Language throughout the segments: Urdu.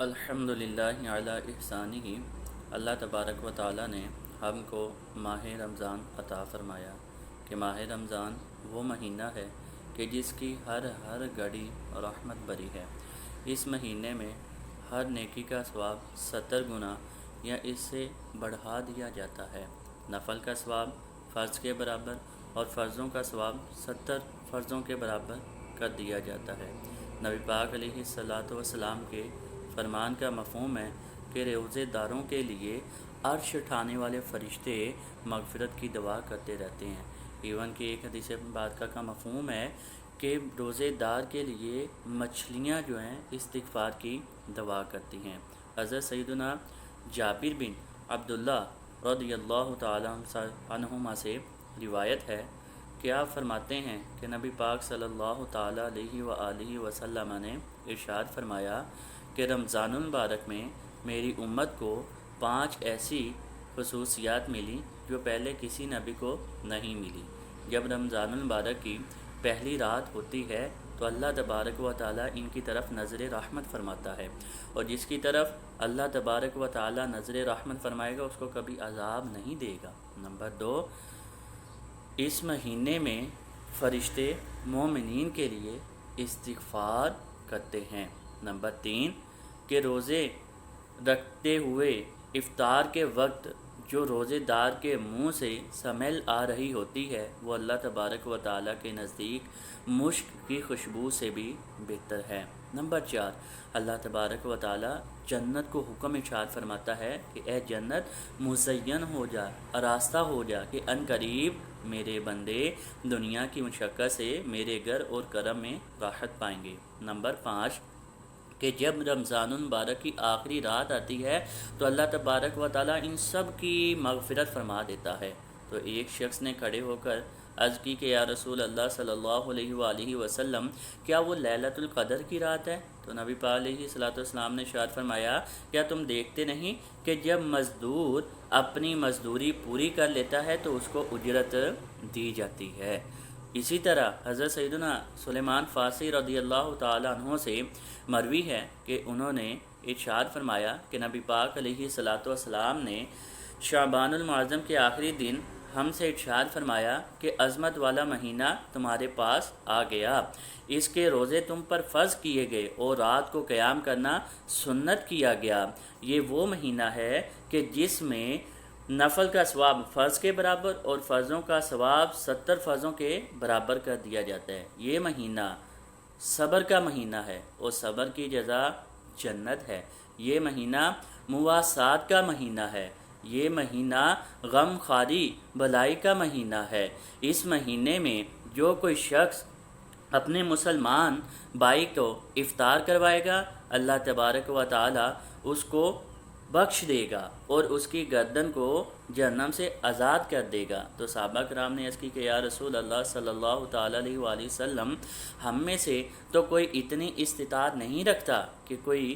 الحمدللہ علی احسانہ۔ اللہ تبارک و تعالی نے ہم کو ماہ رمضان عطا فرمایا کہ ماہ رمضان وہ مہینہ ہے کہ جس کی ہر گھڑی رحمت بری ہے۔ اس مہینے میں ہر نیکی کا ثواب 70 گنا یا اس سے بڑھا دیا جاتا ہے۔ نفل کا ثواب فرض کے برابر اور فرضوں کا ثواب 70 فرضوں کے برابر کر دیا جاتا ہے۔ نبی پاک علیہ الصلاۃ والسلام کے فرمان کا مفہوم ہے کہ روزے داروں کے لیے عرش اٹھانے والے فرشتے مغفرت کی دعا کرتے رہتے ہیں۔ ایون کہ ایک حدیث بات کا مفہوم ہے کہ روزے دار کے لیے مچھلیاں جو ہیں استغفار کی دعا کرتی ہیں۔ حضرت سیدنا جابر بن عبداللہ رضی اللہ تعالی عنہما سے روایت ہے کہ آپ فرماتے ہیں کہ نبی پاک صلی اللہ تعالی علیہ وآلہ وسلم نے ارشاد فرمایا کہ رمضان المبارک میں میری امت کو 5 ایسی خصوصیات ملی جو پہلے کسی نبی کو نہیں ملی۔ جب رمضان المبارک کی پہلی رات ہوتی ہے تو اللہ تبارک و تعالی ان کی طرف نظر رحمت فرماتا ہے، اور جس کی طرف اللہ تبارک و تعالی نظر رحمت فرمائے گا اس کو کبھی عذاب نہیں دے گا۔ نمبر 2، اس مہینے میں فرشتے مومنین کے لیے استغفار کرتے ہیں۔ نمبر 3، کہ روزے رکھتے ہوئے افطار کے وقت جو روزے دار کے منہ سے سمیل آ رہی ہوتی ہے وہ اللہ تبارک و تعالیٰ کے نزدیک مشک کی خوشبو سے بھی بہتر ہے۔ نمبر 4، اللہ تبارک و تعالیٰ جنت کو حکم ارشاد فرماتا ہے کہ اے جنت مزین ہو جا، آراستہ ہو جا کہ ان قریب میرے بندے دنیا کی مشقت سے میرے گھر اور کرم میں راحت پائیں گے۔ نمبر 5، کہ جب رمضان المبارک کی آخری رات آتی ہے تو اللہ تبارک و تعالیٰ ان سب کی مغفرت فرما دیتا ہے۔ تو ایک شخص نے کھڑے ہو کر عرض کی کہ یا رسول اللہ صلی اللہ علیہ وآلہ وسلم، کیا وہ لیلۃ القدر کی رات ہے؟ تو نبی پاک علیہ الصلوۃ والسلام نے ارشاد فرمایا، کیا تم دیکھتے نہیں کہ جب مزدور اپنی مزدوری پوری کر لیتا ہے تو اس کو اجرت دی جاتی ہے۔ اسی طرح حضرت سیدنا سلیمان فارسی رضی اللہ تعالی عنہ سے مروی ہے کہ انہوں نے ارشاد فرمایا کہ نبی پاک علیہ الصلوۃ والسلام نے شعبان المعظم کے آخری دن ہم سے ارشاد فرمایا کہ عظمت والا مہینہ تمہارے پاس آ گیا، اس کے روزے تم پر فرض کیے گئے اور رات کو قیام کرنا سنت کیا گیا۔ یہ وہ مہینہ ہے کہ جس میں نفل کا ثواب فرض کے برابر اور فرضوں کا ثواب 70 فرضوں کے برابر کر دیا جاتا ہے۔ یہ مہینہ صبر کا مہینہ ہے اور صبر کی جزا جنت ہے۔ یہ مہینہ مواسات کا مہینہ ہے۔ یہ مہینہ غم خاری بلائی کا مہینہ ہے۔ اس مہینے میں جو کوئی شخص اپنے مسلمان بھائی کو افطار کروائے گا اللہ تبارک و تعالی اس کو بخش دے گا اور اس کی گردن کو جہنم سے آزاد کر دے گا۔ تو صحابہ کرام نے عرض کی کہ یا رسول اللہ صلی اللہ تعالیٰ علیہ وآلہ وسلم، ہم میں سے تو کوئی اتنی استطاعت نہیں رکھتا کہ کوئی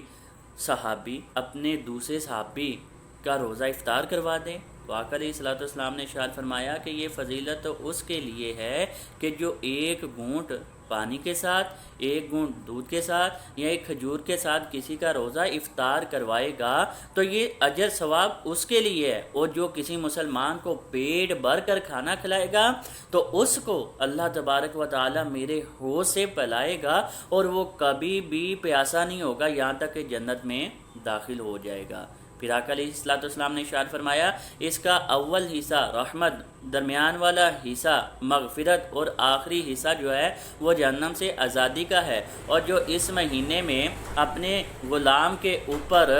صحابی اپنے دوسرے صحابی کا روزہ افطار کروا دے۔ تو آقا علیہ الصلوۃ والسلام نے ارشاد فرمایا کہ یہ فضیلت تو اس کے لیے ہے کہ جو ایک گھونٹ پانی کے ساتھ، ایک گھونٹ دودھ کے ساتھ یا ایک کھجور کے ساتھ کسی کا روزہ افطار کروائے گا تو یہ اجر ثواب اس کے لیے ہے، اور جو کسی مسلمان کو پیٹ بھر کر کھانا کھلائے گا تو اس کو اللہ تبارک و تعالی میرے حوض سے پلائے گا اور وہ کبھی بھی پیاسا نہیں ہوگا یہاں تک کہ جنت میں داخل ہو جائے گا۔ پھر آقا علیہ الصلوۃ والسلام نے ارشاد فرمایا اس کا اول حصہ رحمت، درمیان والا حصہ مغفرت اور آخری حصہ جو ہے وہ جہنم سے آزادی کا ہے، اور جو اس مہینے میں اپنے غلام کے اوپر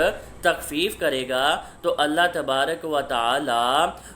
تخفیف کرے گا تو اللہ تبارک و تعالی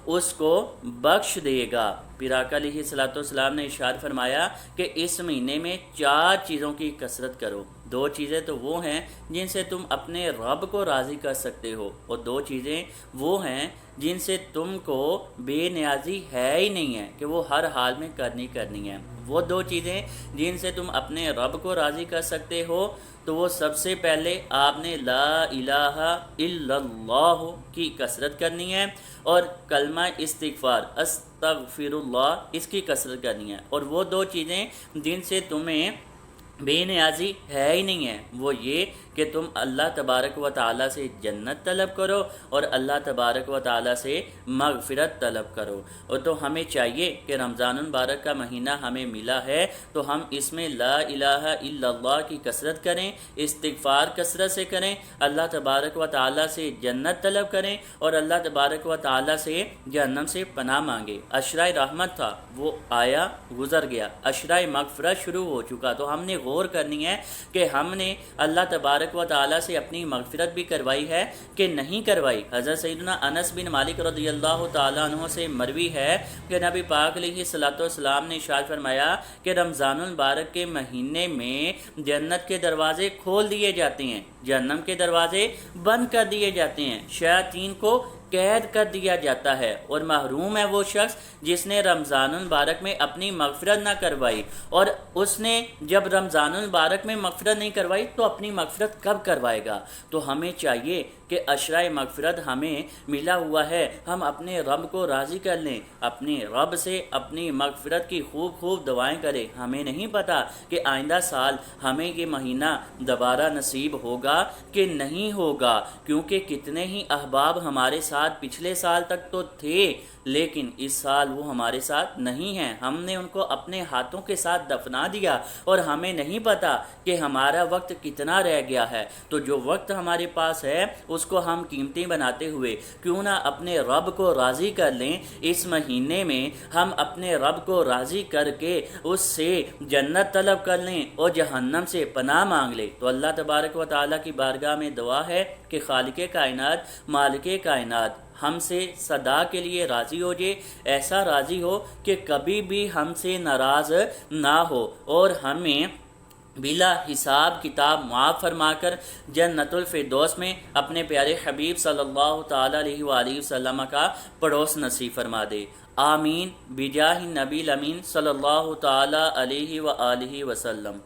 اس کو بخش دے گا۔ پھر آقا علیہ الصلوۃ والسلام نے ارشاد فرمایا کہ اس مہینے میں 4 چیزوں کی کثرت کرو۔ 2 چیزیں تو وہ ہیں جن سے تم اپنے رب کو راضی کر سکتے ہو، اور 2 چیزیں وہ ہیں جن سے تم کو بے نیازی ہے ہی نہیں ہے کہ وہ ہر حال میں کرنی ہے۔ وہ 2 چیزیں جن سے تم اپنے رب کو راضی کر سکتے ہو تو وہ سب سے پہلے آپ نے لا الہ الا اللہ کی کثرت کرنی ہے، اور کلمہ استغفار استغفر اللہ اس کی کثرت کرنی ہے۔ اور وہ 2 چیزیں جن سے تمہیں بے نیازی ہے ہی نہیں ہے وہ یہ کہ تم اللہ تبارک و تعالیٰ سے جنت طلب کرو اور اللہ تبارک و تعالیٰ سے مغفرت طلب کرو۔ اور تو ہمیں چاہیے کہ رمضان المبارک کا مہینہ ہمیں ملا ہے تو ہم اس میں لا الہ الا اللہ کی کثرت کریں، استغفار کثرت سے کریں، اللہ تبارک و تعالیٰ سے جنت طلب کریں اور اللہ تبارک و تعالیٰ سے جہنم سے پناہ مانگے۔ عشرۂ رحمت تھا وہ آیا گزر گیا، عشرۂ مغفرت شروع ہو چکا، تو ہم نے غور کرنی ہے کہ ہم نے اللہ تبارک و تعالیٰ سے اپنی مغفرت بھی کروائی ہے کہ نہیں کروائی۔ حضرت سیدنا انس بن مالک رضی اللہ تعالیٰ عنہ سے مروی ہے کہ نبی پاک علیہ الصلوۃ والسلام نے ارشاد فرمایا کہ رمضان المبارک کے مہینے میں جنت کے دروازے کھول دیے جاتے ہیں، جہنم کے دروازے بند کر دیے جاتے ہیں، شیاطین کو قید کر دیا جاتا ہے، اور محروم ہے وہ شخص جس نے رمضان المبارک میں اپنی مغفرت نہ کروائی۔ اور اس نے جب رمضان المبارک میں مغفرت نہیں کروائی تو اپنی مغفرت کب کروائے گا؟ تو ہمیں چاہیے کہ عشرۂ مغفرت ہمیں ملا ہوا ہے، ہم اپنے رب کو راضی کر لیں، اپنے رب سے اپنی مغفرت کی خوب خوب دعائیں کریں۔ ہمیں نہیں پتہ کہ آئندہ سال ہمیں یہ مہینہ دوبارہ نصیب ہوگا کہ نہیں ہوگا، کیونکہ کتنے ہی احباب ہمارے ساتھ پچھلے سال تک تو تھے لیکن اس سال وہ ہمارے ساتھ نہیں ہیں، ہم نے ان کو اپنے ہاتھوں کے ساتھ دفنا دیا اور ہمیں نہیں پتا کہ ہمارا وقت کتنا رہ گیا ہے۔ تو جو وقت ہمارے پاس ہے اس کو ہم قیمتی بناتے ہوئے کیوں نہ اپنے رب کو راضی کر لیں۔ اس مہینے میں ہم اپنے رب کو راضی کر کے اس سے جنت طلب کر لیں اور جہنم سے پناہ مانگ لیں۔ تو اللہ تبارک و تعالیٰ کی بارگاہ میں دعا ہے کہ خالق کائنات مالک کائنات ہم سے صدا کے لیے راضی ہو جائے، ایسا راضی ہو کہ کبھی بھی ہم سے ناراض نہ ہو اور ہمیں بلا حساب کتاب معاف فرما کر جنت الفردوس میں اپنے پیارے حبیب صلی اللہ تعالیٰ علیہ وآلہ وسلم کا پڑوس نصیب فرما دے۔ آمین بجاہ نبی الامین صلی اللہ تعالیٰ علیہ وآلہ وسلم۔